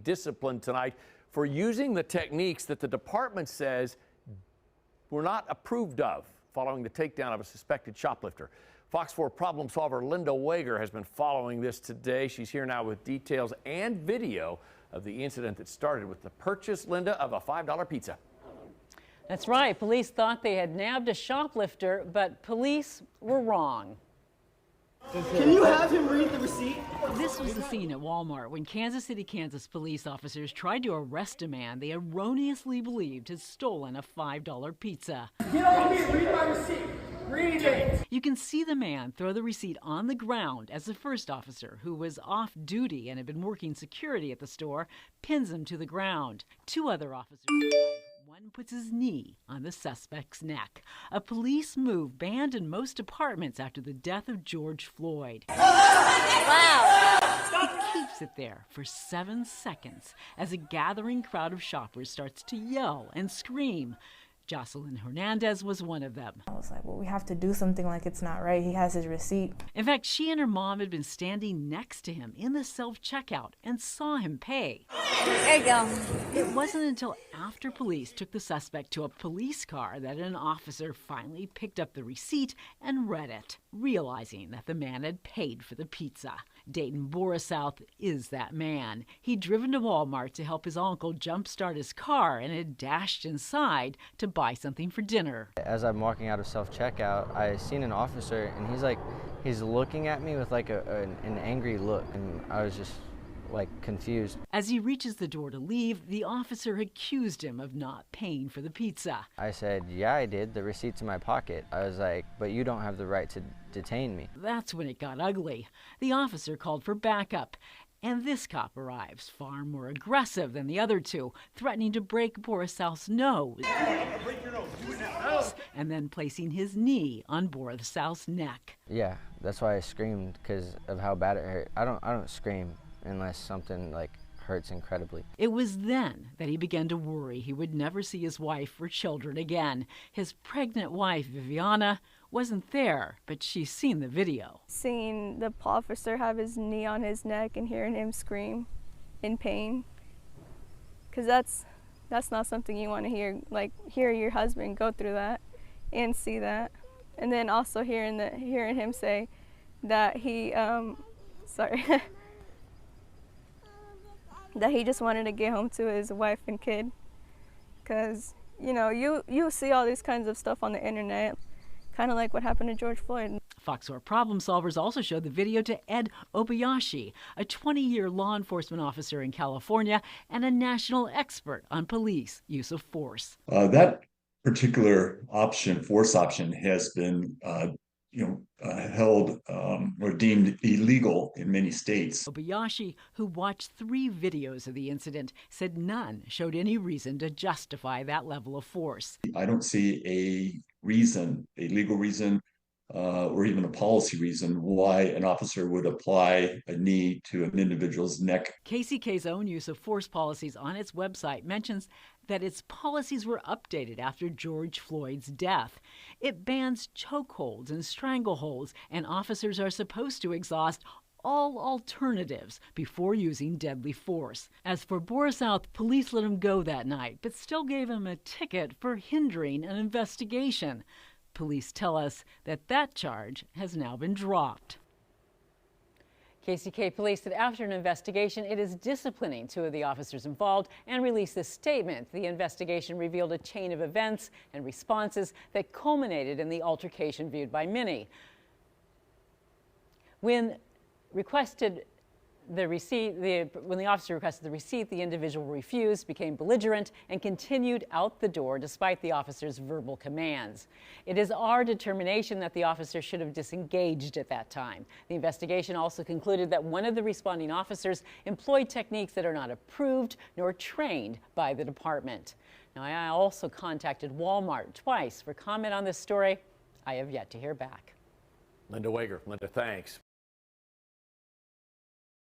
disciplined tonight for using the techniques that the department says were not approved of following the takedown of a suspected shoplifter. Fox 4 problem solver Linda Wager has been following this today. She's here now with details and video of the incident that started with the purchase, Linda, of a $5 pizza. That's right. Police thought they had nabbed a shoplifter, but police were wrong. Can you have him read the receipt? This was the scene at Walmart when Kansas City, Kansas police officers tried to arrest a man they erroneously believed had stolen a $5 pizza. Get over here, read my receipt. Read it. You can see the man throw the receipt on the ground as the first officer, who was off duty and had been working security at the store, pins him to the ground. Two other officers arrive. One puts his knee on the suspect's neck, a police move banned in most departments after the death of George Floyd. Wow! He keeps it there for 7 seconds as a gathering crowd of shoppers starts to yell and scream. Jocelyn Hernandez was one of them. I was like, well, we have to do something, like it's not right. He has his receipt. In fact, she and her mom had been standing next to him in the self-checkout and saw him pay. There you go. It wasn't until after police took the suspect to a police car that an officer finally picked up the receipt and read it, realizing that the man had paid for the pizza. Dayton Borisouth is that man. He'd driven to Walmart to help his uncle jumpstart his car and had dashed inside to buy something for dinner. As I'm walking out of self-checkout, I seen an officer, and he's looking at me with like an angry look, and I was just like confused. As he reaches the door to leave, the officer accused him of not paying for the pizza. I said, yeah, I did. The receipt's in my pocket. I was like, but you don't have the right to detain me. That's when it got ugly. The officer called for backup. And this cop arrives, far more aggressive than the other two, threatening to break Borisouth's nose. Break your nose. Do it now. And then placing his knee on Borisouth's neck. Yeah, that's why I screamed, because of how bad it hurt. I don't scream unless something like hurts incredibly. It was then that he began to worry he would never see his wife or children again. His pregnant wife, Viviana, wasn't there, but she's seen the video. Seeing the officer have his knee on his neck and hearing him scream in pain, because that's not something you want to hear. Like, hear your husband go through that and see that, and then also hearing him say that he that he just wanted to get home to his wife and kid, because you see all these kinds of stuff on the internet, kind of like what happened to George Floyd. Fox 4 problem solvers also showed the video to Ed Obayashi, a 20-year law enforcement officer in California and a national expert on police use of force. That particular force option, has been held or deemed illegal in many states. Obayashi, who watched 3 videos of the incident, said none showed any reason to justify that level of force. I don't see a legal reason, or even a policy reason why an officer would apply a knee to an individual's neck. KCK's own use of force policies on its website mentions that its policies were updated after George Floyd's death. It bans chokeholds and strangleholds, and officers are supposed to exhaust all alternatives before using deadly force. As for Borisouth, police let him go that night, but still gave him a ticket for hindering an investigation. Police tell us that charge has now been dropped. KCK police said after an investigation, it is disciplining 2 of the officers involved and released this statement. The investigation revealed a chain of events and responses that culminated in the altercation viewed by many. When the officer requested the receipt, the individual refused, became belligerent, and continued out the door despite the officer's verbal commands. It is our determination that the officer should have disengaged at that time. The investigation also concluded that one of the responding officers employed techniques that are not approved nor trained by the department. Now, I also contacted Walmart twice for comment on this story. I have yet to hear back. Linda Wager. Linda, thanks.